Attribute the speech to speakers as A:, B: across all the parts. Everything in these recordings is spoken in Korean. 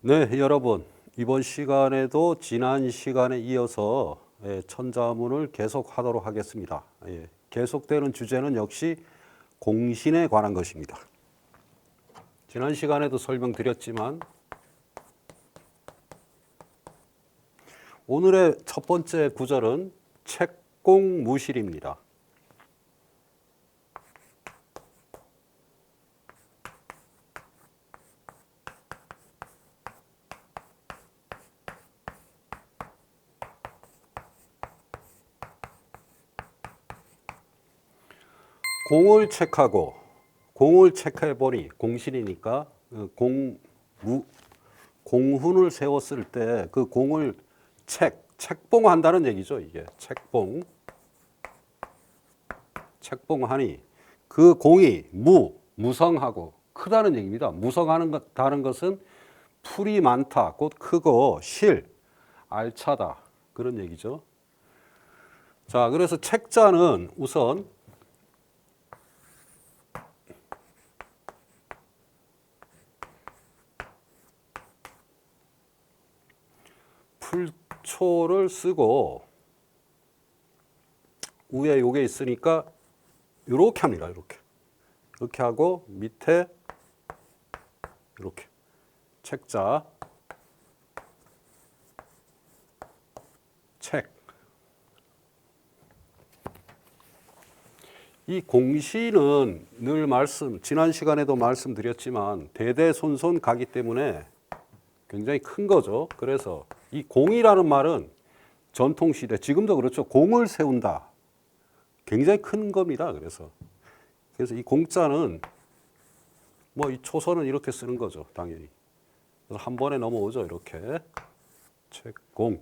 A: 네, 여러분. 이번 시간에도 지난 시간에 이어서 천자문을 계속하도록 하겠습니다. 계속되는 주제는 역시 공신에 관한 것입니다. 지난 시간에도 설명드렸지만 오늘의 첫 번째 구절은 책공무실입니다. 공을 책하고 공을 책해보니 공신이니까 공훈을 세웠을 때 그 공을 책봉한다는 얘기죠. 이게 책봉하니 그 공이 무성하고 크다는 얘기입니다. 무성하다는 것은 풀이 많다, 곧 크고 알차다 그런 얘기죠. 자, 그래서 책자는 우선 풀초를 쓰고 위에 요게 있으니까 이렇게 합니다. 이렇게 하고 밑에 이렇게 책자 책. 이 공신은 늘 지난 시간에도 말씀드렸지만 대대손손 가기 때문에 굉장히 큰 거죠. 그래서 이 공이라는 말은 전통시대, 지금도 그렇죠. 공을 세운다. 굉장히 큰 겁니다. 그래서 이 공자는 뭐 이 초선은 이렇게 쓰는 거죠. 당연히. 그래서 한 번에 넘어오죠. 이렇게. 책공.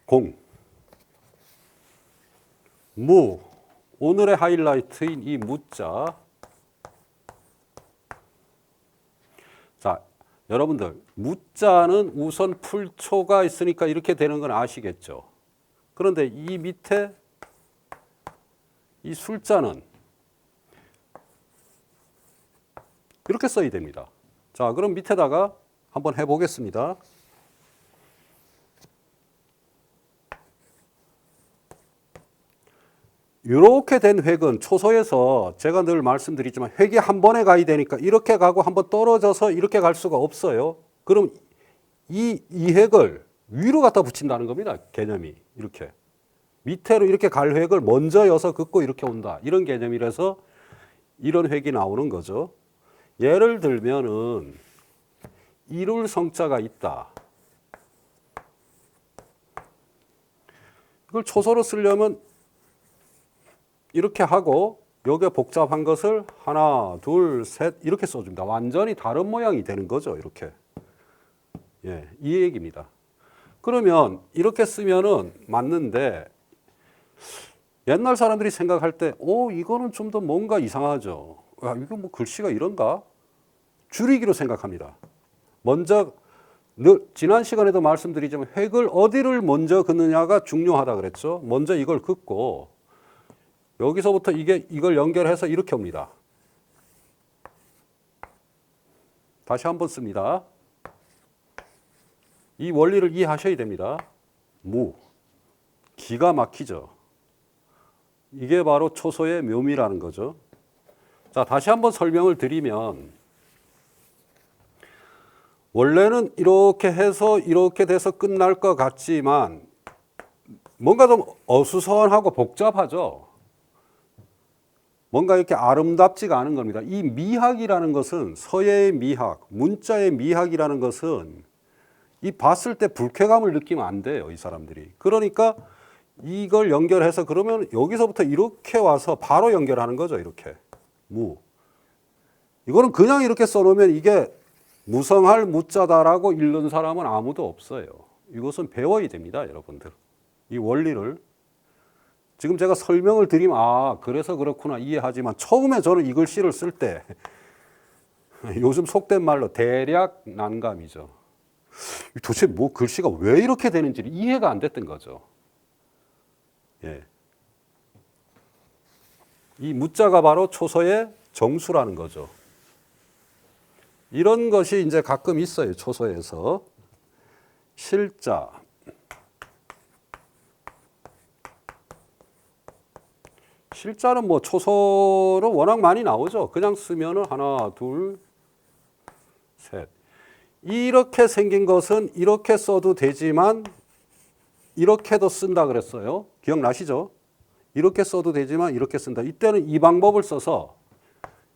A: 공. 오늘의 하이라이트인 이 무자. 자, 여러분들 무자는 우선 풀초가 있으니까 이렇게 되는 건 아시겠죠? 그런데 이 밑에 이 술자는 이렇게 써야 됩니다. 자, 그럼 밑에다가 한번 해보겠습니다. 이렇게 된 획은 초소에서 제가 늘 말씀드리지만 획이 한 번에 가야 되니까 이렇게 가고 한번 떨어져서 이렇게 갈 수가 없어요. 그럼 이 획을 위로 갖다 붙인다는 겁니다. 개념이 이렇게 밑으로 이렇게 갈 획을 먼저 여서 긋고 이렇게 온다. 이런 개념이라서 이런 획이 나오는 거죠. 예를 들면은 이룰 성자가 있다. 이걸 초소로 쓰려면 이렇게 하고 여기에 복잡한 것을 하나, 둘, 셋 이렇게 써줍니다. 완전히 다른 모양이 되는 거죠. 이렇게. 예, 이 얘기입니다. 그러면 이렇게 쓰면은 맞는데 옛날 사람들이 생각할 때, 이거는 좀 더 뭔가 이상하죠. 야, 이거 뭐 글씨가 이런가? 줄이기로 생각합니다. 먼저 지난 시간에도 말씀드리지만 획을 어디를 먼저 긋느냐가 중요하다 그랬죠. 먼저 이걸 긋고 여기서부터 이걸 연결해서 이렇게 옵니다. 다시 한번 씁니다. 이 원리를 이해하셔야 됩니다. 기가 막히죠. 이게 바로 초소의 묘미라는 거죠. 자, 다시 한번 설명을 드리면 원래는 이렇게 해서 이렇게 돼서 끝날 것 같지만 뭔가 좀 어수선하고 복잡하죠. 뭔가 이렇게 아름답지가 않은 겁니다. 이 미학이라는 것은 서예의 미학, 문자의 미학이라는 것은 이 봤을 때 불쾌감을 느끼면 안 돼요, 이 사람들이. 그러니까 이걸 연결해서 그러면 여기서부터 이렇게 와서 바로 연결하는 거죠, 이렇게. 이거는 그냥 이렇게 써놓으면 이게 무성할 무자다라고 읽는 사람은 아무도 없어요. 이것은 배워야 됩니다, 여러분들. 이 원리를. 지금 제가 설명을 드리면 그래서 그렇구나 이해하지만 처음에 저는 이 글씨를 쓸 때 요즘 속된 말로 대략 난감이죠. 도대체 뭐 글씨가 왜 이렇게 되는지 이해가 안 됐던 거죠. 예. 이 무자가 바로 초서의 정수라는 거죠. 이런 것이 이제 가끔 있어요. 초소에서. 실자. 실자는 뭐 초소로 워낙 많이 나오죠. 그냥 쓰면은 하나, 둘, 셋. 이렇게 생긴 것은 이렇게 써도 되지만 이렇게도 쓴다 그랬어요. 기억나시죠? 이렇게 써도 되지만 이렇게 쓴다. 이때는 이 방법을 써서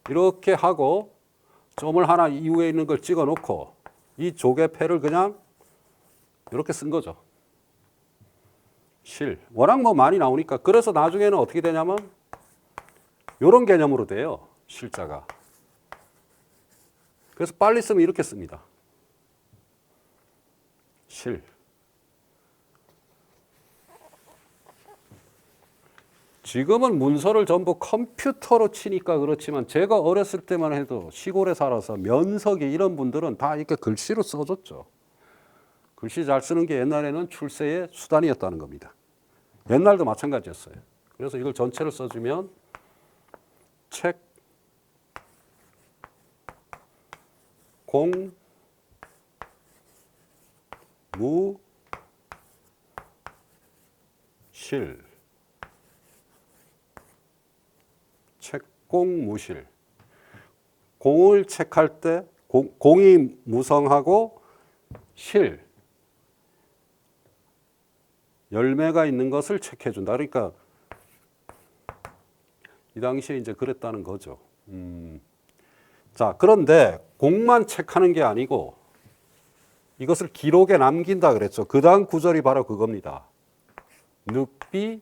A: 이렇게 하고 점을 하나 이후에 있는 걸 찍어 놓고 이 조개패를 그냥 이렇게 쓴 거죠. 실. 워낙 뭐 많이 나오니까. 그래서 나중에는 어떻게 되냐면 이런 개념으로 돼요. 실자가. 그래서 빨리 쓰면 이렇게 씁니다. 실. 지금은 문서를 전부 컴퓨터로 치니까 그렇지만 제가 어렸을 때만 해도 시골에 살아서 면석이 이런 분들은 다 이렇게 글씨로 써줬죠. 글씨 잘 쓰는 게 옛날에는 출세의 수단이었다는 겁니다. 옛날도 마찬가지였어요. 그래서 이걸 전체를 써주면 책, 공, 무, 실. 책공무실. 공을 책할 때 공이 무성하고 실. 열매가 있는 것을 책해 준다. 그러니까 이 당시에 이제 그랬다는 거죠. 자, 그런데 공만 책하는 게 아니고 이것을 기록에 남긴다 그랬죠. 그 다음 구절이 바로 그겁니다. 늑비,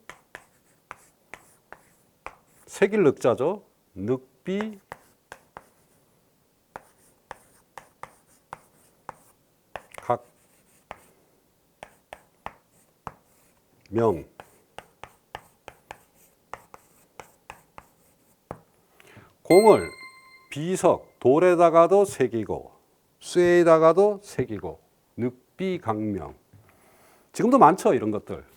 A: 색일 늑자죠. 늑비, 각, 명. 공을 비석, 돌에다가도 새기고 쇠에다가도 새기고 늑비강명. 지금도 많죠, 이런 것들.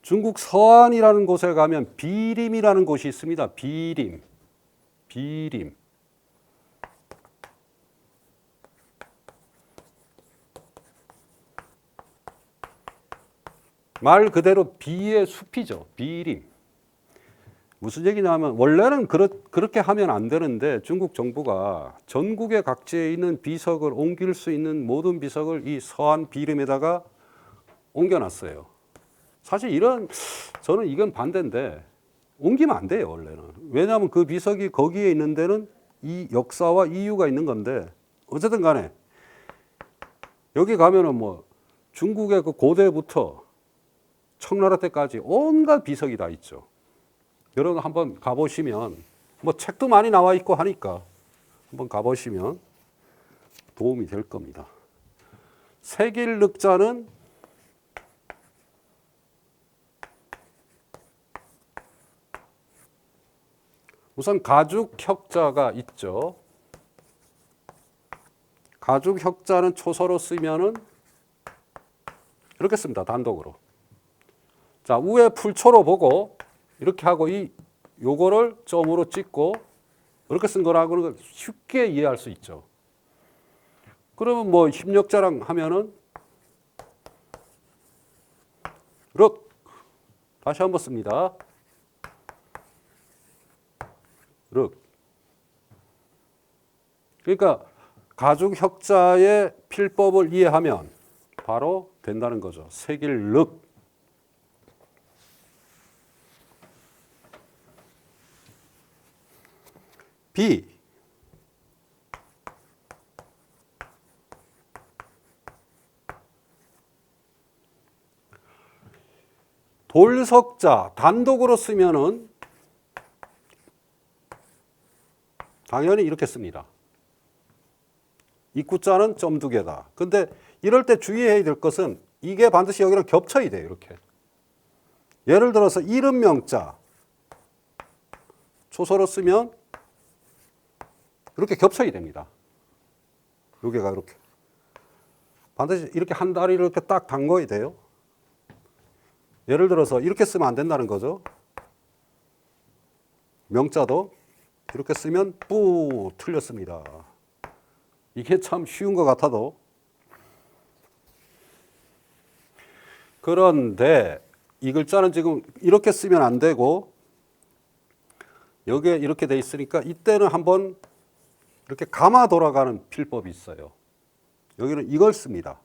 A: 중국 서안이라는 곳에 가면 비림이라는 곳이 있습니다. 비림. 비림. 말 그대로 비의 숲이죠. 비림. 무슨 얘기냐면 원래는 그렇게 하면 안 되는데 중국 정부가 전국의 각지에 있는 비석을 옮길 수 있는 모든 비석을 이 서안 비림에다가 옮겨놨어요. 사실 저는 이건 반대인데 옮기면 안 돼요, 원래는. 왜냐하면 그 비석이 거기에 있는 데는 이 역사와 이유가 있는 건데 어쨌든 간에 여기 가면은 뭐 중국의 그 고대부터 청나라 때까지 온갖 비석이 다 있죠. 여러분 한번 가보시면 뭐 책도 많이 나와 있고 하니까 한번 가보시면 도움이 될 겁니다. 색일 늑자는 우선 가죽 혁자가 있죠. 가죽 혁자는 초서로 쓰면은 이렇게 씁니다. 단독으로. 자, 위에 풀초로 보고 이렇게 하고 요거를 점으로 찍고 이렇게 쓴 거라고는 쉽게 이해할 수 있죠. 그러면 뭐 힘력자랑 하면은 륵 다시 한번 씁니다. 륵. 그러니까 가죽 혁자의 필법을 이해하면 바로 된다는 거죠. 색일 륵. 비. 돌석자 단독으로 쓰면은 당연히 이렇게 씁니다. 입구자는 점 두 개다. 근데 이럴 때 주의해야 될 것은 이게 반드시 여기랑 겹쳐야 돼요. 이렇게. 예를 들어서 이름명자 초서로 쓰면 이렇게 겹쳐야 됩니다. 여기가 이렇게. 반드시 이렇게 한 다리를 이렇게 딱 담궈야 돼요. 예를 들어서 이렇게 쓰면 안 된다는 거죠. 명자도 이렇게 쓰면 뿌 틀렸습니다. 이게 참 쉬운 것 같아도. 그런데 이 글자는 지금 이렇게 쓰면 안 되고 여기에 이렇게 돼 있으니까 이때는 한번 이렇게 감아 돌아가는 필법이 있어요. 여기는 이걸 씁니다.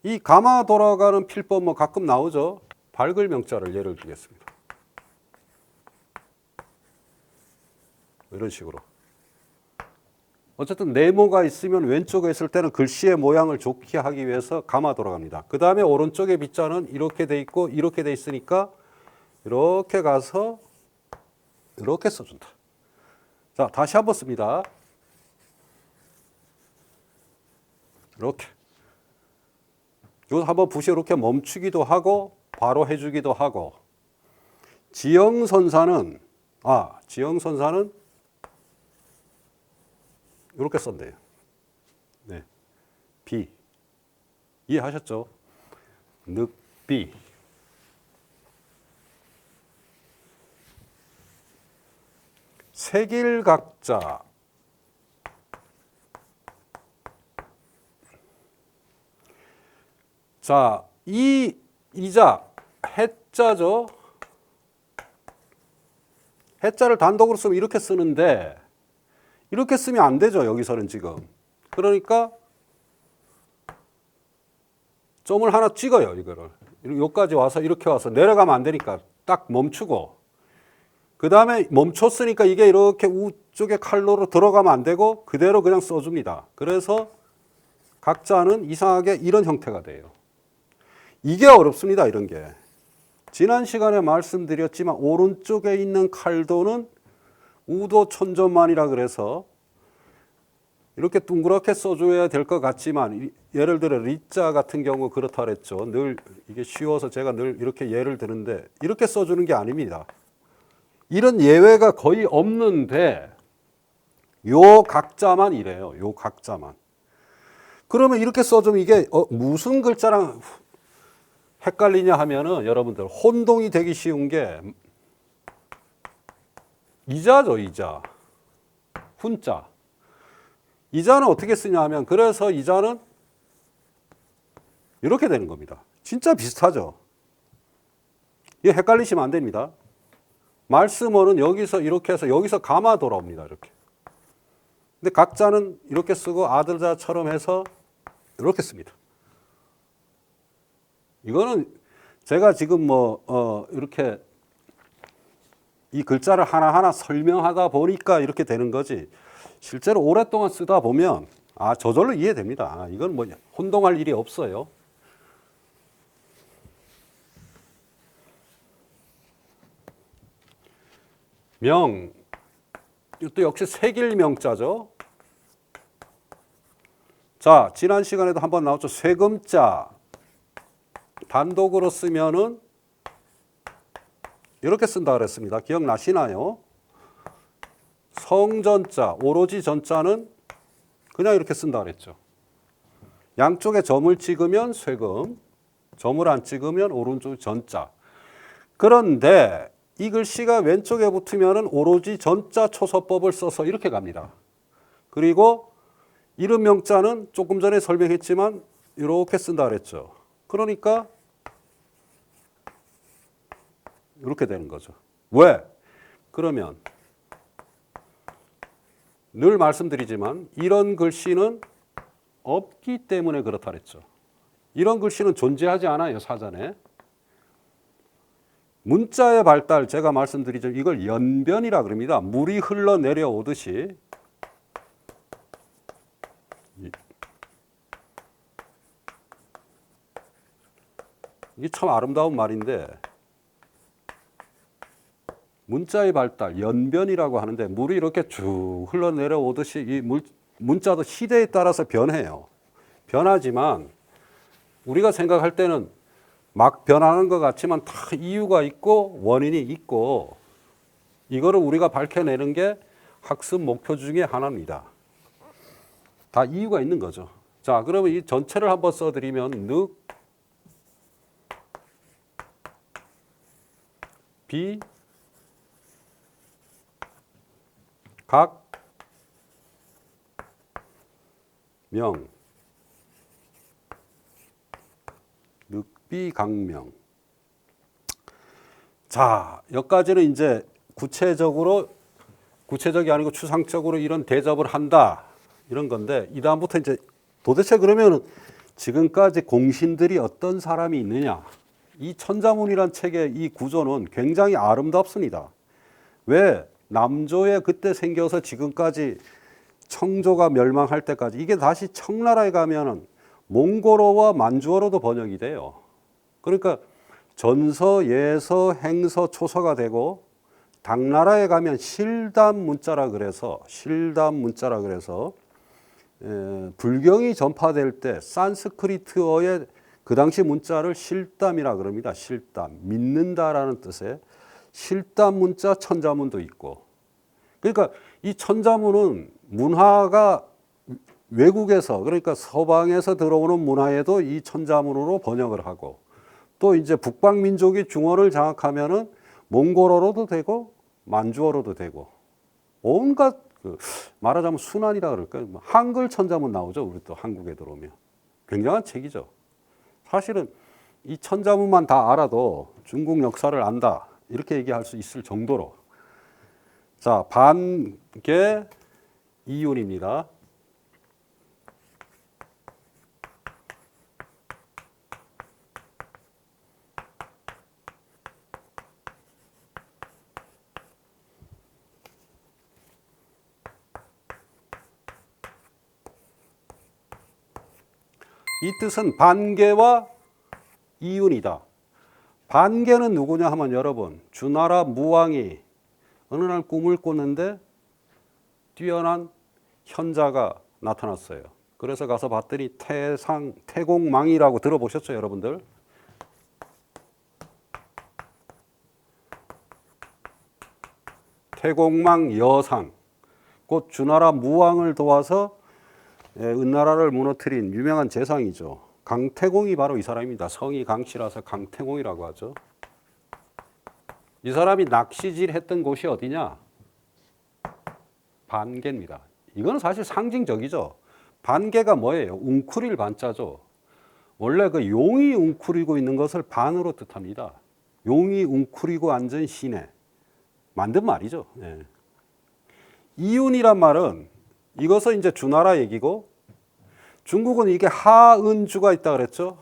A: 이 감아 돌아가는 필법 뭐 가끔 나오죠. 밝을 명자를 예를 들겠습니다. 이런 식으로. 어쨌든 네모가 있으면 왼쪽에 있을 때는 글씨의 모양을 좋게 하기 위해서 감아 돌아갑니다. 그 다음에 오른쪽에 빗자는 이렇게 돼 있고 이렇게 돼 있으니까 이렇게 가서 이렇게 써준다. 자, 다시 한번 씁니다. 이렇게. 이거 한번 붓이 이렇게 멈추기도 하고 바로 해주기도 하고. 지형선사는 이렇게 썼네요. 네, 비 이해하셨죠? 늑비. 색일각자. 자, 이자 해자죠. 해자를 단독으로 쓰면 이렇게 쓰는데 이렇게 쓰면 안 되죠. 여기서는 지금. 그러니까 점을 하나 찍어요. 이거를. 여기까지 와서 이렇게 와서 내려가면 안 되니까 딱 멈추고 그 다음에 멈췄으니까 이게 이렇게 우쪽에 칼로로 들어가면 안 되고 그대로 그냥 써줍니다. 그래서 각자는 이상하게 이런 형태가 돼요. 이게 어렵습니다. 이런 게. 지난 시간에 말씀드렸지만 오른쪽에 있는 칼도는 우도 천존만이라 그래서 이렇게 둥그렇게 써줘야 될 것 같지만 예를 들어 리자 같은 경우 그렇다 그랬죠. 늘 이게 쉬워서 제가 늘 이렇게 예를 드는데 이렇게 써주는 게 아닙니다. 이런 예외가 거의 없는데 요 각자만 이래요. 요 각자만. 그러면 이렇게 써주면 이게 무슨 글자랑 헷갈리냐 하면은 여러분들 혼동이 되기 쉬운 게 이자죠. 이자. 훈자. 이자는 어떻게 쓰냐 하면 그래서 이자는 이렇게 되는 겁니다. 진짜 비슷하죠. 이거 헷갈리시면 안 됩니다. 말씀어는 여기서 이렇게 해서 여기서 감아 돌아옵니다. 이렇게. 근데 각자는 이렇게 쓰고 아들자처럼 해서 이렇게 씁니다. 이거는 제가 지금 이렇게 이 글자를 하나하나 설명하다 보니까 이렇게 되는 거지. 실제로 오랫동안 쓰다 보면 저절로 이해됩니다. 이건 뭐 혼동할 일이 없어요. 명, 이것도 역시 색일명자죠. 자, 지난 시간에도 한번 나왔죠. 쇠금자. 단독으로 쓰면은 이렇게 쓴다 그랬습니다. 기억나시나요? 성전자, 오로지 전자는 그냥 이렇게 쓴다 그랬죠. 양쪽에 점을 찍으면 쇠금, 점을 안 찍으면 오른쪽 전자. 그런데 이 글씨가 왼쪽에 붙으면 오로지 전자 초서법을 써서 이렇게 갑니다. 그리고 이름 명자는 조금 전에 설명했지만 이렇게 쓴다 그랬죠. 그러니까 이렇게 되는 거죠. 왜? 그러면 늘 말씀드리지만 이런 글씨는 없기 때문에 그렇다 그랬죠. 이런 글씨는 존재하지 않아요. 사전에. 문자의 발달 제가 말씀드리죠. 이걸 연변이라 그럽니다. 물이 흘러내려오듯이 이게 참 아름다운 말인데 문자의 발달, 연변이라고 하는데 물이 이렇게 쭉 흘러내려오듯이 이 문자도 시대에 따라서 변해요. 변하지만 우리가 생각할 때는 막 변하는 것 같지만 다 이유가 있고 원인이 있고 이거를 우리가 밝혀내는 게 학습 목표 중에 하나입니다. 다 이유가 있는 거죠. 자, 그러면 이 전체를 한번 써드리면 늑, 비, 각, 명, 늑비강명. 자, 여기까지는 이제 구체적이 아니고 추상적으로 이런 대접을 한다 이런 건데, 이 다음부터 이제 도대체 그러면 지금까지 공신들이 어떤 사람이 있느냐. 이 천자문이란 책의 이 구조는 굉장히 아름답습니다. 왜? 남조에 그때 생겨서 지금까지 청조가 멸망할 때까지, 이게 다시 청나라에 가면은 몽골어와 만주어로도 번역이 돼요. 그러니까 전서, 예서, 행서, 초서가 되고, 당나라에 가면 실담 문자라 그래서 불경이 전파될 때 산스크리트어의 그 당시 문자를 실담이라 그럽니다. 실담, 믿는다라는 뜻의 실담 문자 천자문도 있고. 그러니까 이 천자문은 문화가 외국에서, 그러니까 서방에서 들어오는 문화에도 이 천자문으로 번역을 하고, 또 이제 북방 민족이 중원을 장악하면은 몽골어로도 되고 만주어로도 되고, 온갖 말하자면 순환이라 그럴까요? 한글 천자문 나오죠. 우리 또 한국에 들어오면 굉장한 책이죠. 사실은 이 천자문만 다 알아도 중국 역사를 안다 이렇게 얘기할 수 있을 정도로. 자, 반계 이윤입니다. 이 뜻은 반계와 이윤이다. 반계는 누구냐 하면 여러분, 주나라 무왕이 어느 날 꿈을 꿨는데 뛰어난 현자가 나타났어요. 그래서 가서 봤더니 태공망이라고 들어보셨죠, 여러분들? 태공망 여상, 곧 주나라 무왕을 도와서 은나라를 무너뜨린 유명한 재상이죠. 강태공이 바로 이 사람입니다. 성이 강씨라서 강태공이라고 하죠. 이 사람이 낚시질 했던 곳이 어디냐? 반계입니다. 이거는 사실 상징적이죠. 반계가 뭐예요? 웅크릴 반자죠. 원래 그 용이 웅크리고 있는 것을 반으로 뜻합니다. 용이 웅크리고 앉은 시내. 만든 말이죠. 예. 이윤이란 말은 이것은 이제 주나라 얘기고, 중국은 이게 하은주가 있다 그랬죠.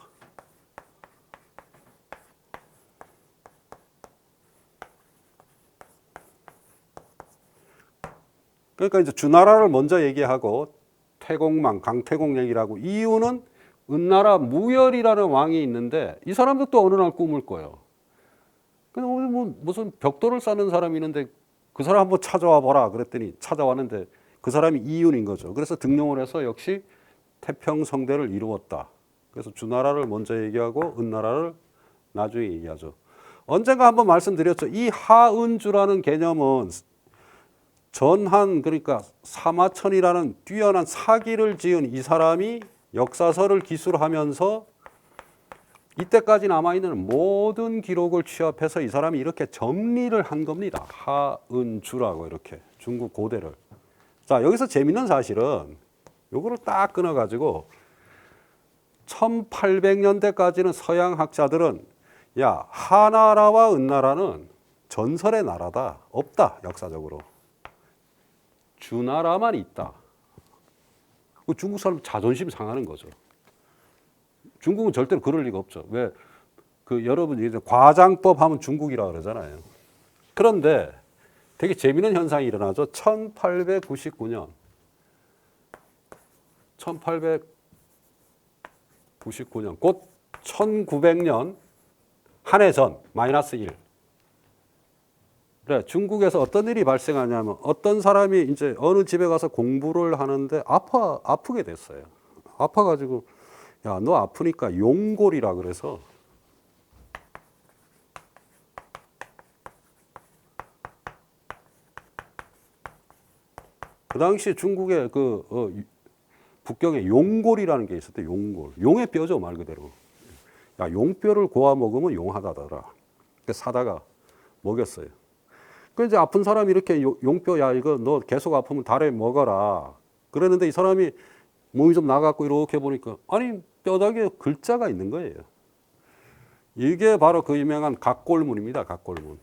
A: 그러니까 이제 주나라를 먼저 얘기하고 태공망, 강태공 얘기를 하고, 이유는 은나라 무열이라는 왕이 있는데 이 사람도 또 어느 날 꿈을 꿔요. 근데 뭐 무슨 벽돌을 쌓는 사람이 있는데 그 사람 한번 찾아와 보라 그랬더니 찾아왔는데 그 사람이 이윤인 거죠. 그래서 등용을 해서 역시 태평성대를 이루었다. 그래서 주나라를 먼저 얘기하고 은나라를 나중에 얘기하죠. 언젠가 한번 말씀드렸죠. 이 하은주라는 개념은 전한, 그러니까 사마천이라는 뛰어난 사기를 지은 이 사람이 역사서를 기술하면서 이때까지 남아있는 모든 기록을 취합해서 이 사람이 이렇게 정리를 한 겁니다. 하은주라고 이렇게 중국 고대를. 자, 여기서 재밌는 사실은 요거를 딱 끊어가지고 1800년대까지는 서양 학자들은 야, 하나라와 은나라는 전설의 나라다. 없다, 역사적으로. 주나라만 있다. 중국 사람 자존심 상하는 거죠. 중국은 절대로 그럴 리가 없죠. 왜? 여러분 이제 과장법 하면 중국이라 그러잖아요. 그런데 되게 재미있는 현상이 일어나죠. 1899년 곧 1900년 한 해 전 마이너스 1. 그래, 중국에서 어떤 일이 발생하냐면 어떤 사람이 이제 어느 집에 가서 공부를 하는데 아프게 됐어요. 아파가지고 야, 너 아프니까 용골이라 그래서 그 당시 중국의 북경에 용골이라는 게 있었대. 용골. 용의 뼈죠, 말 그대로. 야, 용뼈를 고아 먹으면 용하다더라. 사다가 먹였어요. 그 이제 아픈 사람이 이렇게 용뼈, 야, 이거 너 계속 아프면 달에 먹어라. 그랬는데 이 사람이 몸이 좀 나갔고 이렇게 보니까 아니 뼈다귀에 글자가 있는 거예요. 이게 바로 그 유명한 각골문입니다. 각골문.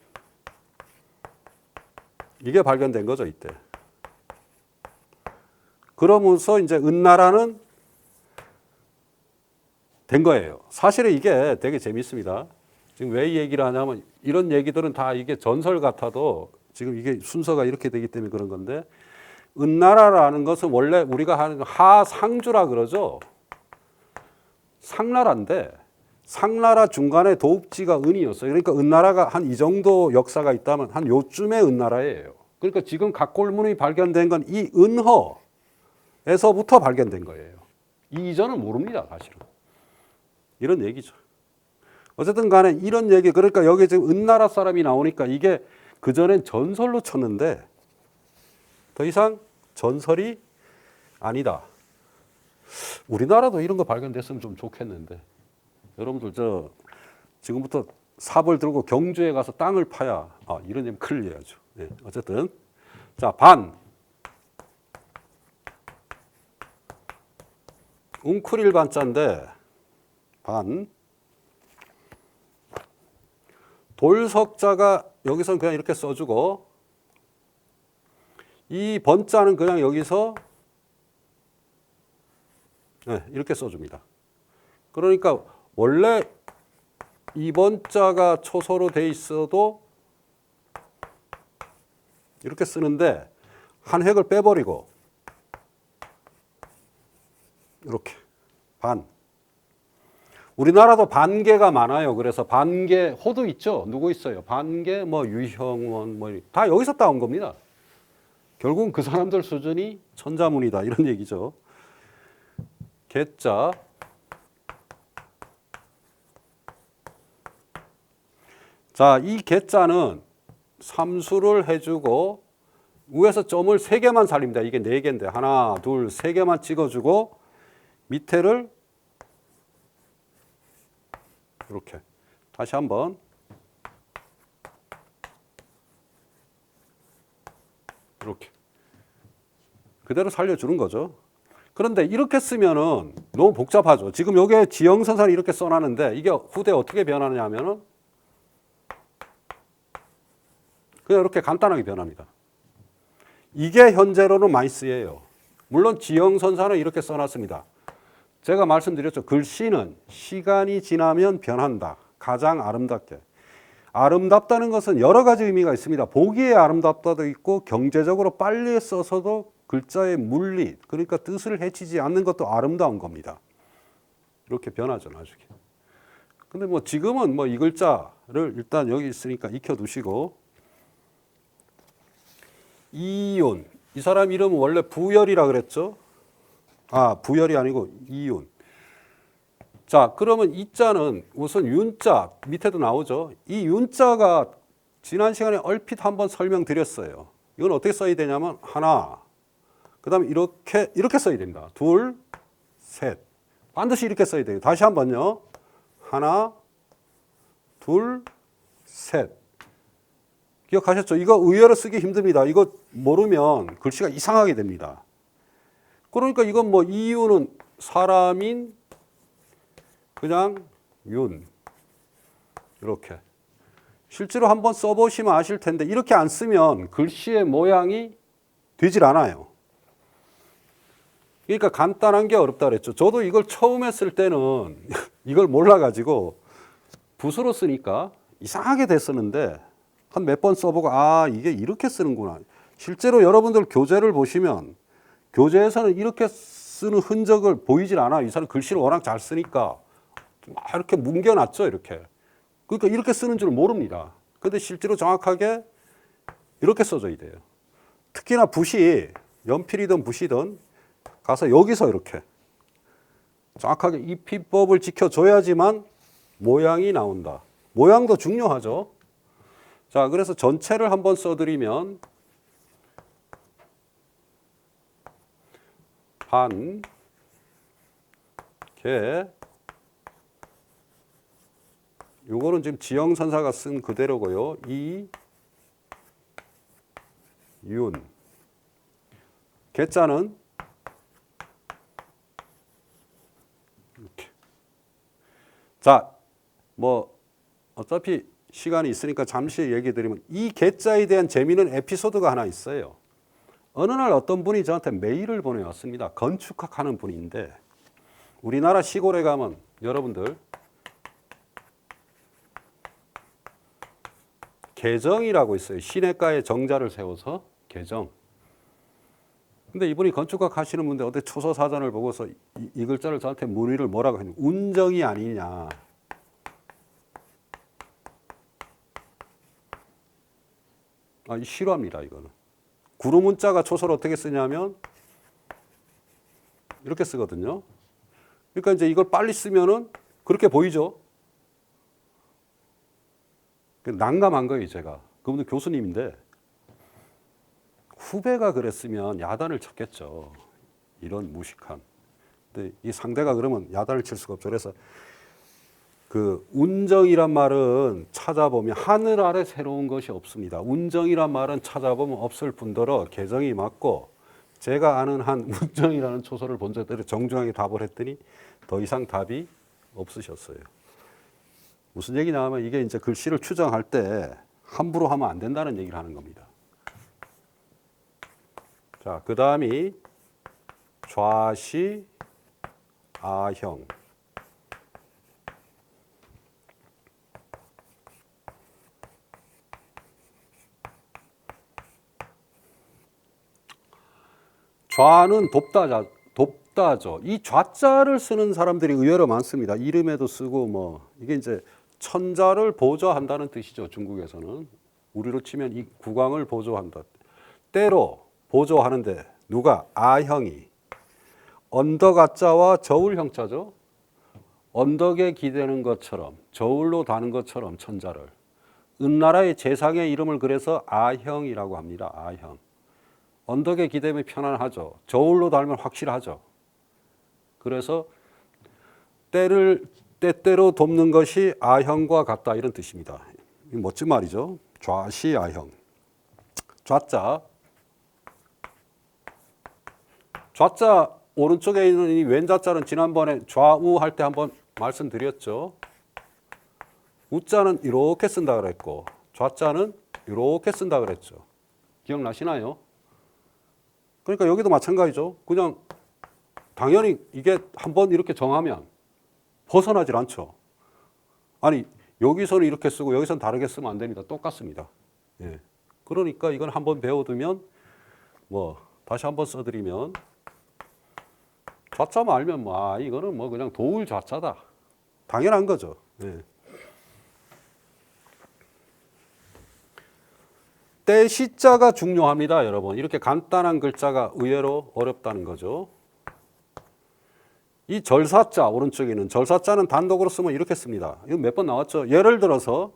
A: 이게 발견된 거죠, 이때. 그러면서 이제 은나라는 된 거예요. 사실은 이게 되게 재밌습니다. 지금 왜 이 얘기를 하냐면 이런 얘기들은 다 이게 전설 같아도 지금 이게 순서가 이렇게 되기 때문에 그런 건데 은나라라는 것은 원래 우리가 하는 하상주라 그러죠. 상나라인데 상나라 중간에 도읍지가 은이었어요. 그러니까 은나라가 한 이 정도 역사가 있다면 한 요쯤의 은나라예요. 그러니까 지금 각골문이 발견된 건 이 은허에서부터 발견된 거예요. 이 이전은 모릅니다, 사실은. 이런 얘기죠. 어쨌든 간에 이런 얘기, 그러니까 여기 지금 은나라 사람이 나오니까 이게 그전엔 전설로 쳤는데 더 이상 전설이 아니다. 우리나라도 이런 거 발견됐으면 좀 좋겠는데. 여러분들 저 지금부터 삽을 들고 경주에 가서 땅을 파야 이런 점 큰일 내야죠. 네, 어쨌든 자, 반. 웅크릴 반자인데 반. 돌석자가 여기서는 그냥 이렇게 써주고 이 번자는 그냥 여기서 네, 이렇게 써줍니다. 그러니까 원래 이 번자가 초소로 돼 있어도 이렇게 쓰는데 한 획을 빼버리고 이렇게 반. 우리나라도 반개가 많아요. 그래서 반개 호도 있죠. 누구 있어요? 반개 뭐 유형원 뭐 다 여기서 따온 겁니다. 결국은 그 사람들 수준이 천자문이다 이런 얘기죠. 개자. 자, 이 개자는 삼수를 해주고 위에서 점을 3개만 살립니다. 이게 4개인데 하나, 둘, 3개만 찍어주고 밑에를 이렇게 다시 한번 이렇게 그대로 살려주는 거죠. 그런데 이렇게 쓰면은 너무 복잡하죠. 지금 여기에 지형선사를 이렇게 써놨는데 이게 후대 어떻게 변하냐면은 그냥 이렇게 간단하게 변합니다. 이게 현재로는 많이 쓰여요. 물론 지형선사는 이렇게 써놨습니다. 제가 말씀드렸죠. 글씨는 시간이 지나면 변한다. 가장 아름답게. 아름답다는 것은 여러 가지 의미가 있습니다. 보기에 아름답다도 있고 경제적으로 빨리 써서도 글자의 물리, 그러니까 뜻을 해치지 않는 것도 아름다운 겁니다. 이렇게 변하죠, 나중에. 근데 뭐 지금은 뭐 이 글자를 일단 여기 있으니까 익혀두시고 이윤. 이 사람 이름은 원래 부열이라 그랬죠? 부열이 아니고 이윤. 자, 그러면 이 자는 우선 윤자 밑에도 나오죠. 이 윤자가 지난 시간에 얼핏 한번 설명드렸어요. 이건 어떻게 써야 되냐면 하나, 그 다음에 이렇게 써야 됩니다. 둘, 셋. 반드시 이렇게 써야 돼요. 다시 한번요. 하나, 둘, 셋. 기억하셨죠? 이거 의외로 쓰기 힘듭니다. 이거 모르면 글씨가 이상하게 됩니다. 그러니까 이건 뭐 이윤은 사람인 그냥 윤 이렇게 실제로 한번 써보시면 아실 텐데 이렇게 안 쓰면 글씨의 모양이 되질 않아요. 그러니까 간단한 게 어렵다 그랬죠. 저도 이걸 처음 했을 때는 이걸 몰라가지고 붓으로 쓰니까 이상하게 됐었는데 한 몇 번 써보고 이게 이렇게 쓰는구나. 실제로 여러분들 교재를 보시면 교재에서는 이렇게 쓰는 흔적을 보이질 않아요. 이 사람 글씨를 워낙 잘 쓰니까 이렇게 뭉겨놨죠, 이렇게. 그러니까 이렇게 쓰는 줄 모릅니다. 근데 실제로 정확하게 이렇게 써져야 돼요. 특히나 붓이 연필이든 붓이든 가서 여기서 이렇게 정확하게 이 피법을 지켜줘야지만 모양이 나온다. 모양도 중요하죠. 자, 그래서 전체를 한번 써드리면 반, 개, 요거는 지금 지형선사가 쓴 그대로고요. 이, 윤. 개자는 자, 뭐 어차피 시간이 있으니까 잠시 얘기 드리면 이 계자에 대한 재미있는 에피소드가 하나 있어요. 어느 날 어떤 분이 저한테 메일을 보내왔습니다. 건축학 하는 분인데 우리나라 시골에 가면 여러분들 계정이라고 있어요. 시냇가에 정자를 세워서 계정. 근데 이분이 건축학 하시는 분인데 어떻게 초서 사전을 보고서 이 글자를 저한테 문의를 뭐라고 하냐면 운정이 아니냐. 싫어합니다, 이거는. 구루문자가 초서를 어떻게 쓰냐면 이렇게 쓰거든요. 그러니까 이제 이걸 빨리 쓰면은 그렇게 보이죠. 난감한 거예요, 제가. 그분은 교수님인데 후배가 그랬으면 야단을 쳤겠죠. 이런 무식함. 근데 이 상대가 그러면 야단을 칠 수가 없죠. 그래서 그 운정이란 말은 찾아보면 하늘 아래 새로운 것이 없습니다. 운정이란 말은 찾아보면 없을 뿐더러 계정이 맞고 제가 아는 한 운정이라는 초소를 본 적들이 정중하게 답을 했더니 더 이상 답이 없으셨어요. 무슨 얘기냐 하면 이게 이제 글씨를 추정할 때 함부로 하면 안 된다는 얘기를 하는 겁니다. 자, 그 다음이 좌시 아형. 좌는 돕다죠. 이 좌자를 쓰는 사람들이 의외로 많습니다. 이름에도 쓰고 뭐 이게 이제 천자를 보조한다는 뜻이죠. 중국에서는 우리로 치면 이 국왕을 보조한다. 때로 보조하는데 누가 아형이 언덕 아자와 저울 형자죠. 언덕에 기대는 것처럼 저울로 다는 것처럼 천자를 은나라의 재상의 이름을 그래서 아형이라고 합니다. 아형. 언덕에 기대면 편안하죠. 저울로 달면 확실하죠. 그래서 때때로 돕는 것이 아형과 같다 이런 뜻입니다. 멋진 말이죠. 좌시 아형. 좌자. 좌자 오른쪽에 있는 이 왼자자는 지난번에 좌우 할 때 한번 말씀드렸죠. 우자는 이렇게 쓴다 그랬고 좌자는 이렇게 쓴다 그랬죠. 기억나시나요? 그러니까 여기도 마찬가지죠. 그냥 당연히 이게 한번 이렇게 정하면 벗어나질 않죠. 아니 여기서는 이렇게 쓰고 여기서는 다르게 쓰면 안 됩니다. 똑같습니다. 예. 그러니까 이건 한번 배워두면 뭐 다시 한번 써드리면 좌자만 알면 뭐 이거는 뭐 그냥 도울 좌자다. 당연한 거죠. 예. 때 시자가 중요합니다, 여러분. 이렇게 간단한 글자가 의외로 어렵다는 거죠. 이 절사자 오른쪽에 있는 절사자는 단독으로 쓰면 이렇게 씁니다. 이거 몇 번 나왔죠. 예를 들어서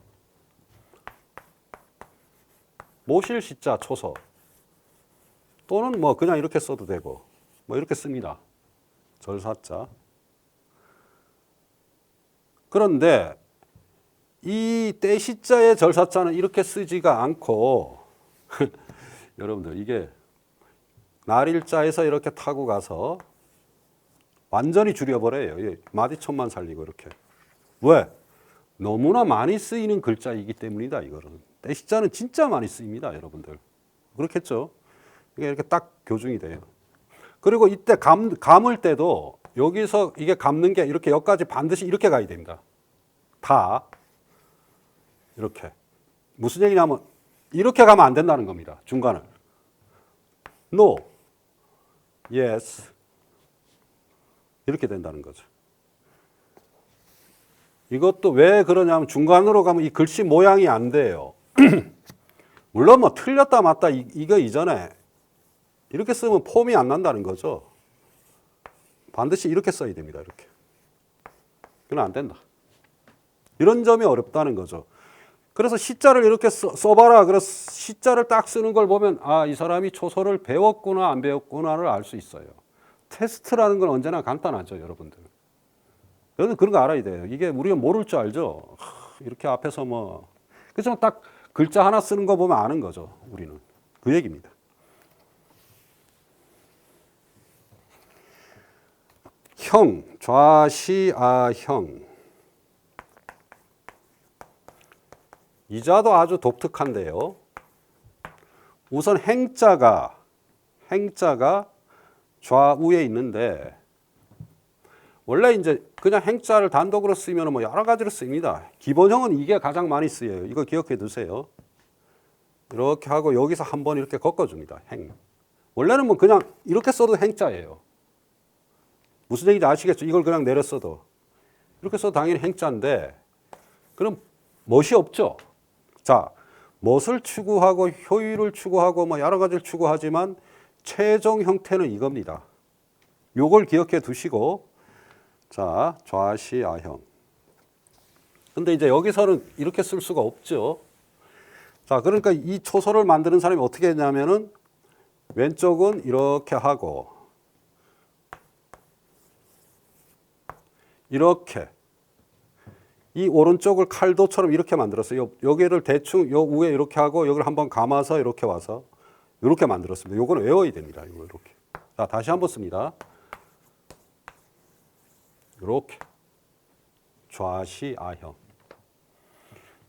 A: 모실 시자 초서 또는 뭐 그냥 이렇게 써도 되고 뭐 이렇게 씁니다. 절사자. 그런데 이 떼시자의 절사자는 이렇게 쓰지가 않고 여러분들 이게 날일자에서 이렇게 타고 가서 완전히 줄여버려요. 마디천만 살리고 이렇게. 왜? 너무나 많이 쓰이는 글자이기 때문이다. 이거는. 떼시자는 진짜 많이 쓰입니다. 여러분들. 그렇겠죠? 이게 이렇게 딱 교중이 돼요. 그리고 이때 감을 때도 여기서 이게 감는 게 이렇게 여기까지 반드시 이렇게 가야 됩니다. 다. 이렇게. 무슨 얘기냐면 이렇게 가면 안 된다는 겁니다. 중간을. No. Yes. 이렇게 된다는 거죠. 이것도 왜 그러냐면 중간으로 가면 이 글씨 모양이 안 돼요. 물론 뭐 틀렸다 맞다 이거 이전에 이렇게 쓰면 폼이 안 난다는 거죠. 반드시 이렇게 써야 됩니다. 이렇게. 그건 안 된다. 이런 점이 어렵다는 거죠. 그래서 시자를 이렇게 써봐라. 그래서 시자를 딱 쓰는 걸 보면 이 사람이 초소를 배웠구나 안 배웠구나를 알 수 있어요. 테스트라는 건 언제나 간단하죠, 여러분들. 여러분 그런 거 알아야 돼요. 이게 우리가 모를 줄 알죠. 이렇게 앞에서 뭐 그래서 딱 글자 하나 쓰는 거 보면 아는 거죠, 우리는. 그 얘기입니다. 형, 좌시아형. 이 자도 아주 독특한데요. 우선 행자가 좌우에 있는데 원래 이제 그냥 행자를 단독으로 쓰면 뭐 여러 가지로 씁니다. 기본형은 이게 가장 많이 쓰여요. 이거 기억해 두세요. 이렇게 하고 여기서 한 번 이렇게 꺾어줍니다. 행. 원래는 뭐 그냥 이렇게 써도 행자예요. 무슨 얘기인지 아시겠죠? 이걸 그냥 내려 써도. 이렇게 써도 당연히 행자인데 그럼 멋이 없죠. 자, 멋을 추구하고 효율을 추구하고 뭐 여러 가지를 추구하지만 최종 형태는 이겁니다. 요걸 기억해 두시고 자, 좌시아형. 근데 이제 여기서는 이렇게 쓸 수가 없죠. 자, 그러니까 이 초소를 만드는 사람이 어떻게 했냐면은 왼쪽은 이렇게 하고 이렇게 이 오른쪽을 칼도처럼 이렇게 만들었어요. 여기를 대충 요 위에 이렇게 하고 여기를 한번 감아서 이렇게 와서 이렇게 만들었습니다. 요거는 외워야 됩니다. 이거 이렇게. 자, 다시 한번 씁니다. 이렇게 좌시아형.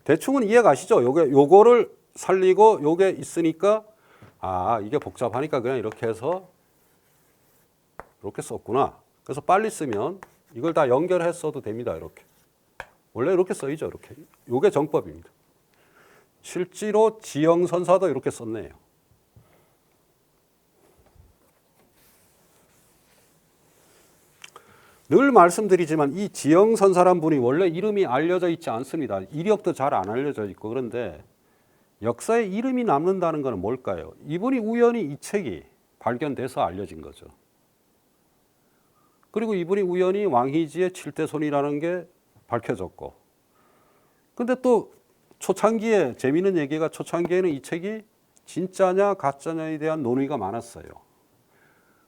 A: 대충은 이해가시죠? 요거를 살리고 요게 있으니까 아, 이게 복잡하니까 그냥 이렇게 해서 이렇게 썼구나. 그래서 빨리 쓰면 이걸 다 연결했어도 됩니다. 이렇게. 원래 이렇게 써이죠. 이렇게. 요게 정법입니다. 실제로 지형선사도 이렇게 썼네요. 늘 말씀드리지만 이 지형선사란 분이 원래 이름이 알려져 있지 않습니다. 이력도 잘 안 알려져 있고 그런데 역사에 이름이 남는다는 것은 뭘까요? 이분이 우연히 이 책이 발견돼서 알려진 거죠. 그리고 이분이 우연히 왕희지의 칠대손이라는 게 밝혀졌고 근데 또 초창기에 재미있는 얘기가 초창기에는 이 책이 진짜냐 가짜냐에 대한 논의가 많았어요.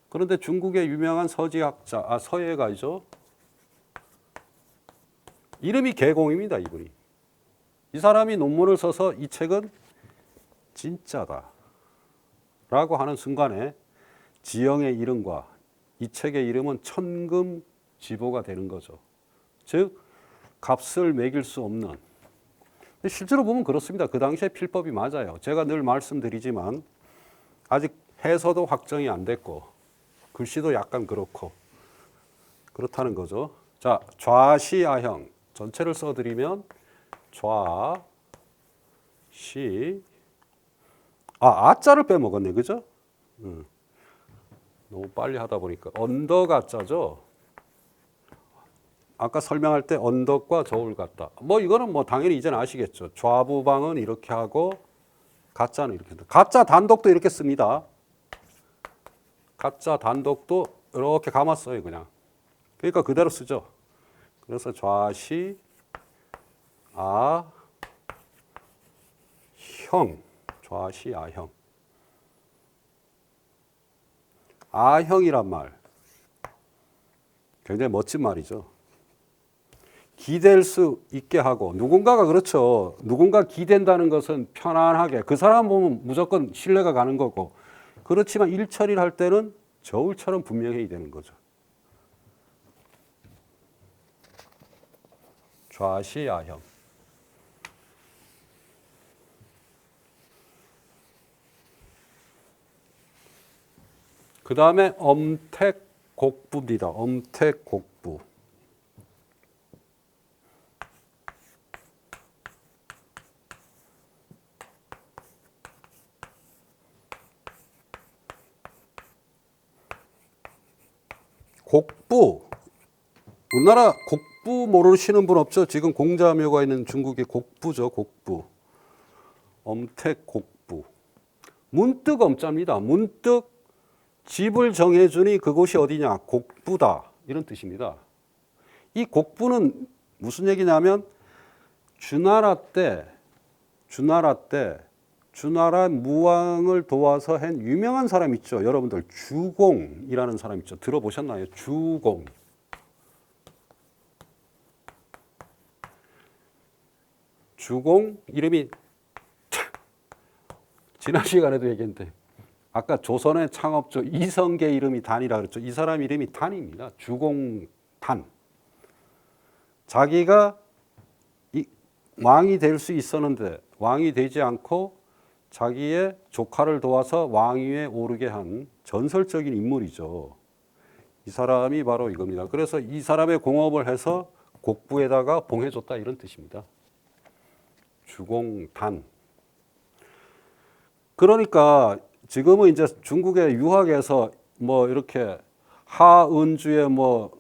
A: 그런데 중국의 유명한 서지학자, 서예가죠. 이름이 개공입니다, 이분이. 이 사람이 논문을 써서 이 책은 진짜다 라고 하는 순간에 지형의 이름과 이 책의 이름은 천금지보가 되는 거죠. 즉 값을 매길 수 없는. 실제로 보면 그렇습니다. 그 당시에 필법이 맞아요. 제가 늘 말씀드리지만 아직 해서도 확정이 안 됐고 글씨도 약간 그렇고 그렇다는 거죠. 자, 좌시아형 전체를 써드리면 좌시 아자를 빼먹었네, 그죠? 너무 빨리 하다 보니까 언덕아자죠. 아까 설명할 때 언덕과 저울 같다. 뭐 이거는 뭐 당연히 이제는 아시겠죠. 좌부방은 이렇게 하고 가짜는 이렇게 한다. 가짜 단독도 이렇게 씁니다. 가짜 단독도 이렇게 감았어요, 그냥. 그러니까 그대로 쓰죠. 그래서 좌시 형, 좌시아형. 아형이란 말 굉장히 멋진 말이죠. 기댈 수 있게 하고 누군가가 그렇죠. 누군가 기댄다는 것은 편안하게 그 사람 보면 무조건 신뢰가 가는 거고 그렇지만 일 처리를 할 때는 저울처럼 분명해야 되는 거죠. 좌시아형. 그 다음에 엄택곡부입니다. 엄택곡부. 곡부. 우리나라 곡부 모르시는 분 없죠? 지금 공자묘가 있는 중국의 곡부죠. 곡부. 엄택곡부. 문득 엄자입니다. 문득 집을 정해주니 그곳이 어디냐? 곡부다. 이런 뜻입니다. 이 곡부는 무슨 얘기냐면 주나라 때 주나라 무왕을 도와서 한 유명한 사람 있죠. 여러분들 주공이라는 사람 있죠. 들어보셨나요? 주공. 주공 이름이 지난 시간에도 얘기했는데 아까 조선의 창업주 이성계 이름이 단이라 그랬죠. 이 사람 이름이 단입니다. 주공단. 자기가 왕이 될 수 있었는데 왕이 되지 않고 자기의 조카를 도와서 왕위에 오르게 한 전설적인 인물이죠. 이 사람이 바로 이겁니다. 그래서 이 사람의 공업을 해서 곡부에다가 봉해줬다 이런 뜻입니다. 주공단. 그러니까 지금은 이제 중국의 유학에서 뭐 이렇게 하은주의 뭐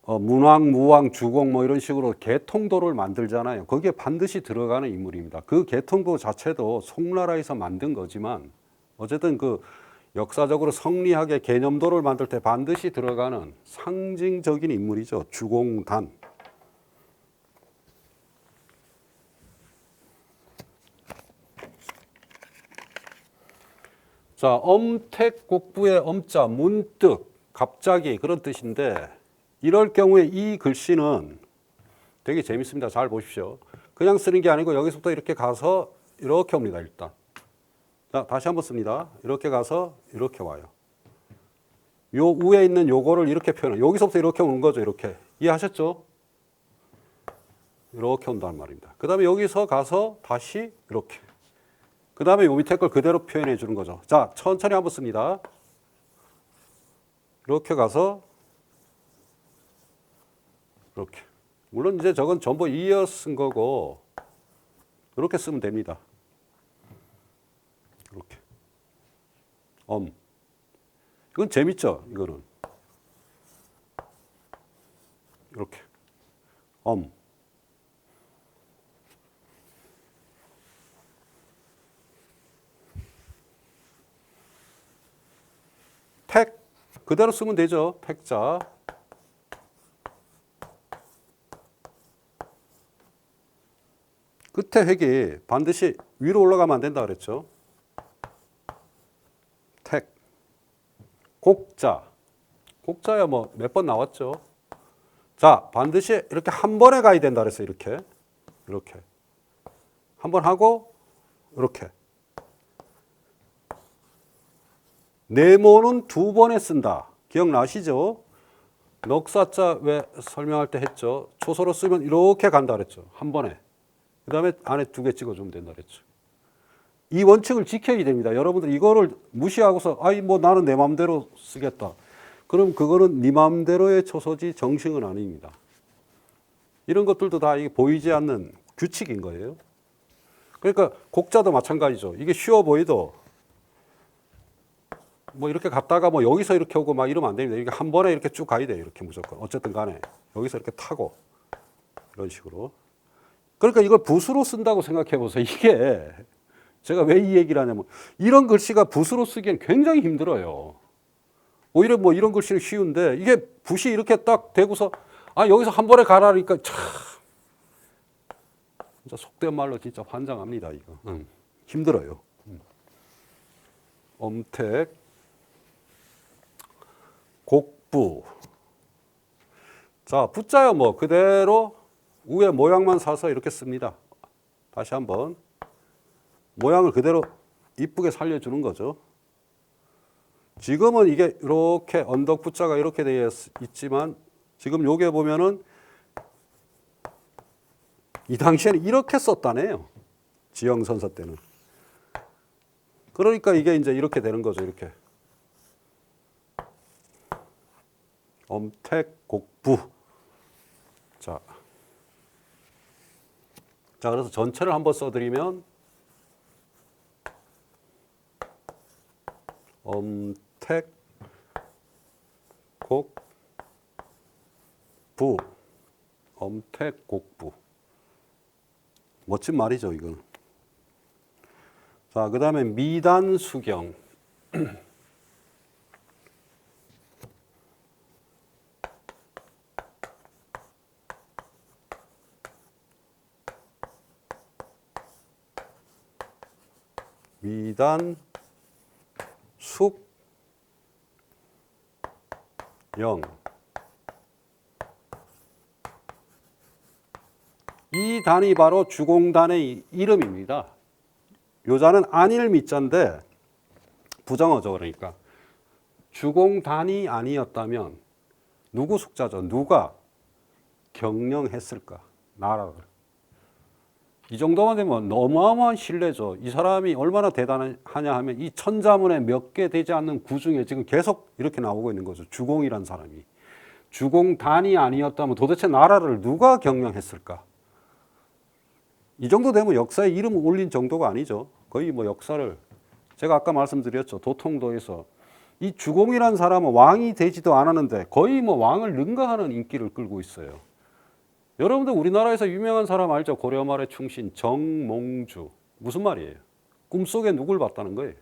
A: 문왕, 무왕, 주공 뭐 이런 식으로 개통도를 만들잖아요. 거기에 반드시 들어가는 인물입니다. 그 개통도 자체도 송나라에서 만든 거지만 어쨌든 그 역사적으로 성리학의 개념도를 만들 때 반드시 들어가는 상징적인 인물이죠. 주공단. 자, 엄택곡부의 엄자, 문득, 갑자기 그런 뜻인데 이럴 경우에 이 글씨는 되게 재밌습니다. 잘 보십시오. 그냥 쓰는 게 아니고 여기서부터 이렇게 가서 이렇게 옵니다. 일단. 자, 다시 한번 씁니다. 이렇게 가서 이렇게 와요. 요 위에 있는 요거를 이렇게 표현해요. 여기서부터 이렇게 오는 거죠. 이렇게. 이해하셨죠? 이렇게 온다는 말입니다. 그 다음에 여기서 가서 다시 이렇게. 그 다음에 요 밑에 걸 그대로 표현해 주는 거죠. 자, 천천히 한번 씁니다. 이렇게 가서 이렇게. 물론 이제 저건 전부 이어 쓴 거고 이렇게 쓰면 됩니다. 이렇게. 이건 재밌죠? 이거는. 이렇게. 택. 그대로 쓰면 되죠. 택자. 끝에 획이 반드시 위로 올라가면 안 된다 그랬죠. 택. 곡자. 곡자야 뭐 몇 번 나왔죠. 자, 반드시 이렇게 한 번에 가야 된다 그랬어요. 이렇게. 이렇게. 한 번 하고 이렇게. 네모는 두 번에 쓴다. 기억나시죠? 넉사자 왜 설명할 때 했죠. 초소로 쓰면 이렇게 간다 그랬죠. 한 번에. 그 다음에 안에 두 개 찍어주면 된다 그랬죠. 이 원칙을 지켜야 됩니다. 여러분들 이거를 무시하고서 아이 뭐 나는 내 마음대로 쓰겠다. 그럼 그거는 네 마음대로의 초소지 정식은 아닙니다. 이런 것들도 다 이게 보이지 않는 규칙인 거예요. 그러니까 곡자도 마찬가지죠. 이게 쉬워 보이도 뭐 이렇게 갔다가 뭐 여기서 이렇게 오고 막 이러면 안 됩니다. 이게 한 번에 이렇게 쭉 가야 돼요. 이렇게 무조건. 어쨌든 간에 여기서 이렇게 타고 이런 식으로. 그러니까 이걸 붓으로 쓴다고 생각해 보세요. 이게 제가 왜 이 얘기를 하냐면 이런 글씨가 붓으로 쓰기엔 굉장히 힘들어요. 오히려 뭐 이런 글씨는 쉬운데 이게 붓이 이렇게 딱 대고서 아 여기서 한 번에 가라니까 참 진짜 속된 말로 진짜 환장합니다. 이거 힘들어요. 엄택 곡부. 자, 붓자야 뭐 그대로 위에 모양만 사서 이렇게 씁니다. 다시 한번 모양을 그대로 이쁘게 살려주는 거죠. 지금은 이게 이렇게 언덕 붓자가 이렇게 되어 있지만 지금 요게 보면은 이 당시에는 이렇게 썼다네요. 지형선서 때는. 그러니까 이게 이제 이렇게 되는 거죠. 이렇게. 엄택곡부. 자, 그래서 전체를 한번 써드리면 엄택곡부. 엄택곡부. 멋진 말이죠, 이건. 자, 그 다음에 미단수경. 미단, 숙, 영. 이 단이 바로 주공단의 이름입니다. 요자는 안일 미자인데 부정어죠. 그러니까 주공단이 아니었다면 누구 숙자죠? 누가 경영했을까? 나라를. 이 정도만 되면 어마어마한 신뢰죠. 이 사람이 얼마나 대단하냐 하면 이 천자문에 몇 개 되지 않는 구 중에 지금 계속 이렇게 나오고 있는 거죠. 주공이란 사람이. 주공단이 아니었다면 도대체 나라를 누가 경영했을까? 이 정도 되면 역사에 이름 올린 정도가 아니죠. 거의 뭐 역사를 제가 아까 말씀드렸죠. 도통도에서 이 주공이란 사람은 왕이 되지도 않았는데 거의 뭐 왕을 능가하는 인기를 끌고 있어요. 여러분들 우리나라에서 유명한 사람 알죠? 고려 말의 충신 정몽주. 무슨 말이에요? 꿈속에 누굴 봤다는 거예요?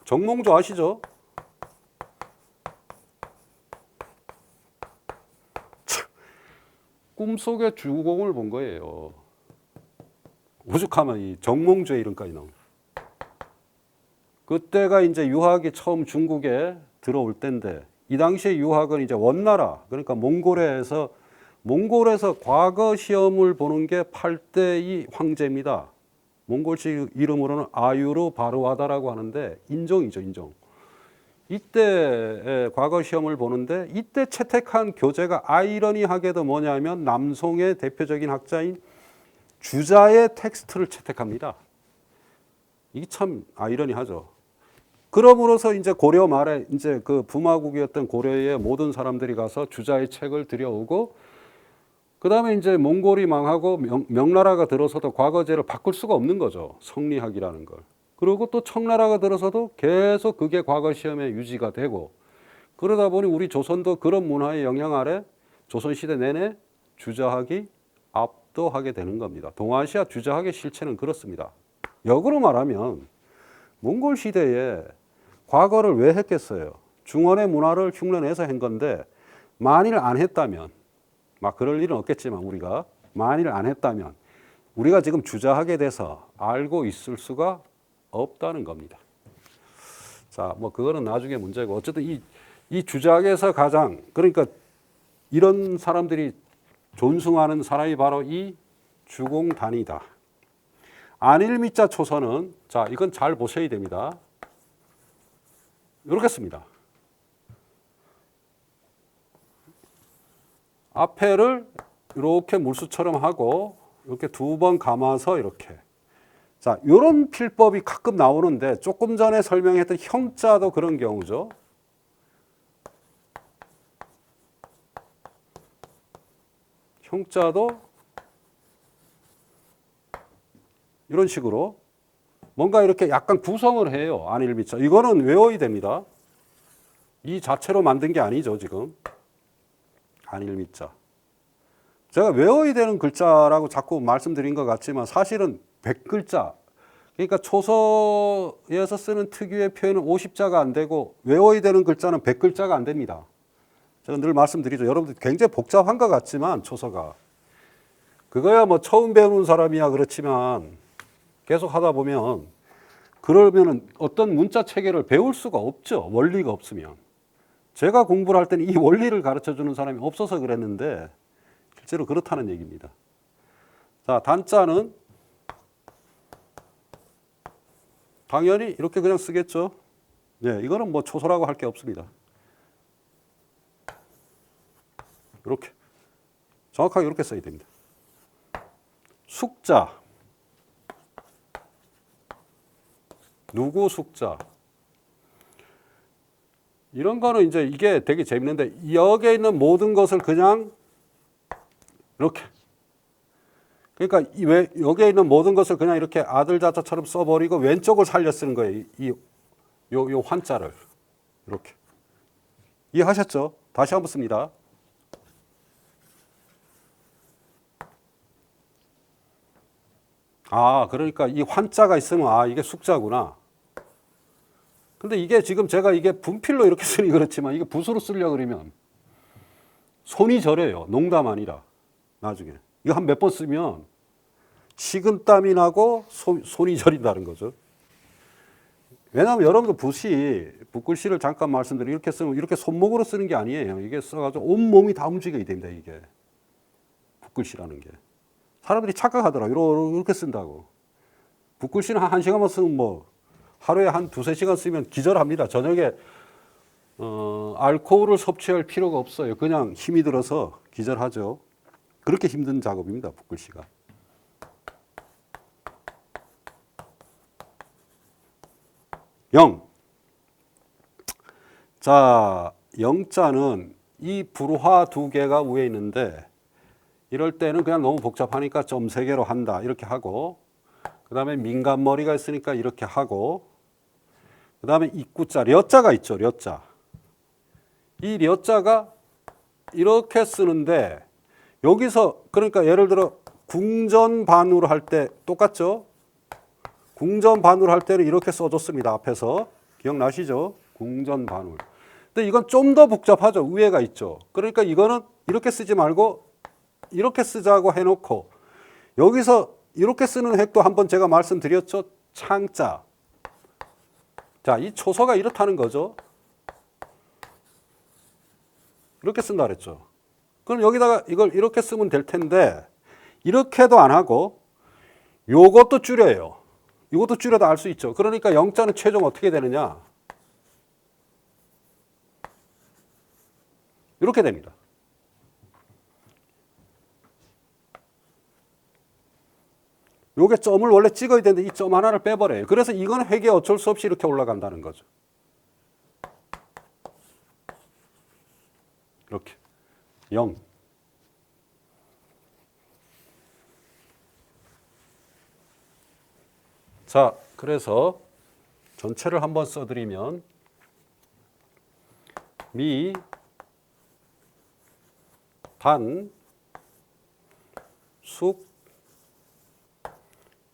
A: 정몽주 아시죠? 꿈속에 주공을 본 거예요. 오죽하면 이 정몽주의 이름까지 나옵니다. 그때가 이제 유학이 처음 중국에 들어올 때인데 이 당시에 유학은 이제 원나라 그러니까 몽골에서 과거 시험을 보는 게 8대의 황제입니다. 몽골식 이름으로는 아유르 바르와다라고 하는데 인종이죠, 인종. 이때 과거 시험을 보는데 이때 채택한 교재가 아이러니하게도 뭐냐면 남송의 대표적인 학자인 주자의 텍스트를 채택합니다. 이게 참 아이러니하죠. 그럼으로써 이제 고려 말에 이제 그 부마국이었던 고려의 모든 사람들이 가서 주자의 책을 들여오고 그 다음에 이제 몽골이 망하고 명나라가 들어서도 과거제를 바꿀 수가 없는 거죠. 성리학이라는 걸. 그리고 또 청나라가 들어서도 계속 그게 과거 시험에 유지가 되고 그러다 보니 우리 조선도 그런 문화의 영향 아래 조선시대 내내 주자학이 압도하게 되는 겁니다. 동아시아 주자학의 실체는 그렇습니다. 역으로 말하면 몽골 시대에 과거를 왜 했겠어요? 중원의 문화를 흉내내서 한 건데 만일 안 했다면 막 그럴 일은 없겠지만 우리가 만일 안 했다면 우리가 지금 주자학에 대해서 알고 있을 수가 없다는 겁니다. 자, 뭐 그거는 나중에 문제고 어쨌든 이 주자학에서 가장 그러니까 이런 사람들이 존숭하는 사람이 바로 이 주공단이다. 안일미자 초서는 자 이건 잘 보셔야 됩니다. 이렇게 씁니다. 앞에를 이렇게 물수처럼 하고 이렇게 두 번 감아서 이렇게 자 이런 필법이 가끔 나오는데 조금 전에 설명했던 형자도 그런 경우죠. 형자도 이런 식으로 뭔가 이렇게 약간 구성을 해요. 안일미자. 이거는 외워야 됩니다. 이 자체로 만든 게 아니죠, 지금. 안일미자. 제가 외워야 되는 글자라고 자꾸 말씀드린 것 같지만 사실은 100글자. 그러니까 초서에서 쓰는 특유의 표현은 50자가 안 되고 외워야 되는 글자는 100글자가 안 됩니다. 제가 늘 말씀드리죠. 여러분들 굉장히 복잡한 것 같지만 초서가. 그거야 뭐 처음 배우는 사람이야 그렇지만 계속 하다 보면 그러면은 어떤 문자 체계를 배울 수가 없죠. 원리가 없으면. 제가 공부를 할 때는 이 원리를 가르쳐 주는 사람이 없어서 그랬는데 실제로 그렇다는 얘기입니다. 자, 단자는 당연히 이렇게 그냥 쓰겠죠. 네, 이거는 뭐 초소라고 할 게 없습니다. 이렇게 정확하게 이렇게 써야 됩니다. 숙자 누구 숙자 이런 거는 이제 이게 되게 재밌는데 여기에 있는 모든 것을 그냥 이렇게 그러니까 왜 여기에 있는 모든 것을 그냥 이렇게 아들 자자처럼 써버리고 왼쪽을 살려 쓰는 거예요. 요 환자를 이렇게 이해하셨죠? 다시 한번 씁니다. 아, 그러니까 이 환자가 있으면 아 이게 숙자구나. 근데 이게 지금 제가 이게 분필로 이렇게 쓰니 그렇지만 이게 붓으로 쓰려고 그러면 손이 저려요. 농담 아니라 나중에 이거 한 몇 번 쓰면 식은땀이 나고 손이 저린다는 거죠. 왜냐하면 여러분들 붓글씨를 잠깐 말씀드리면 이렇게 쓰면 이렇게 손목으로 쓰는 게 아니에요. 이게 써가지고 온 몸이 다 움직여야 됩니다. 이게 붓글씨라는 게 사람들이 착각하더라고요. 이렇게 쓴다고. 붓글씨는 한 1시간만 쓰면 뭐 하루에 한 2-3시간 쓰면 기절합니다. 저녁에 알코올을 섭취할 필요가 없어요. 그냥 힘이 들어서 기절하죠. 그렇게 힘든 작업입니다. 붓글씨가. 영. 자, 영자는 이 불화 두 개가 위에 있는데 이럴 때는 그냥 너무 복잡하니까 점 세 개로 한다. 이렇게 하고 그 다음에 민간머리가 있으니까 이렇게 하고 그 다음에 입구자, 려자가 있죠. 려자. 이 려자가 이렇게 쓰는데 여기서 그러니까 예를 들어 궁전반으로 할 때 똑같죠? 궁전반으로 할 때는 이렇게 써줬습니다. 앞에서. 기억나시죠? 궁전반울. 근데 이건 좀 더 복잡하죠. 위에가 있죠. 그러니까 이거는 이렇게 쓰지 말고 이렇게 쓰자고 해놓고 여기서 이렇게 쓰는 획도 한번 제가 말씀드렸죠. 창자. 자, 이 초소가 이렇다는 거죠. 이렇게 쓴다 그랬죠. 그럼 여기다가 이걸 이렇게 쓰면 될 텐데 이렇게도 안 하고 요것도 줄여요. 이것도 줄여도 알 수 있죠. 그러니까 영자는 최종 어떻게 되느냐? 이렇게 됩니다. 요게 점을 원래 찍어야 되는데 이 점 하나를 빼버려요. 그래서 이건 회계 어쩔 수 없이 이렇게 올라간다는 거죠. 이렇게. 0. 자, 그래서 전체를 한번 써드리면 미, 단, 숙,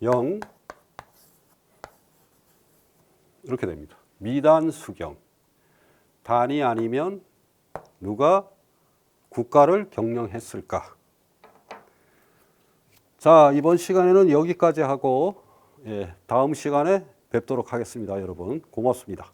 A: 영 이렇게 됩니다. 미단, 수경. 단이 아니면 누가 국가를 경영했을까? 자, 이번 시간에는 여기까지 하고 다음 시간에 뵙도록 하겠습니다. 여러분, 고맙습니다.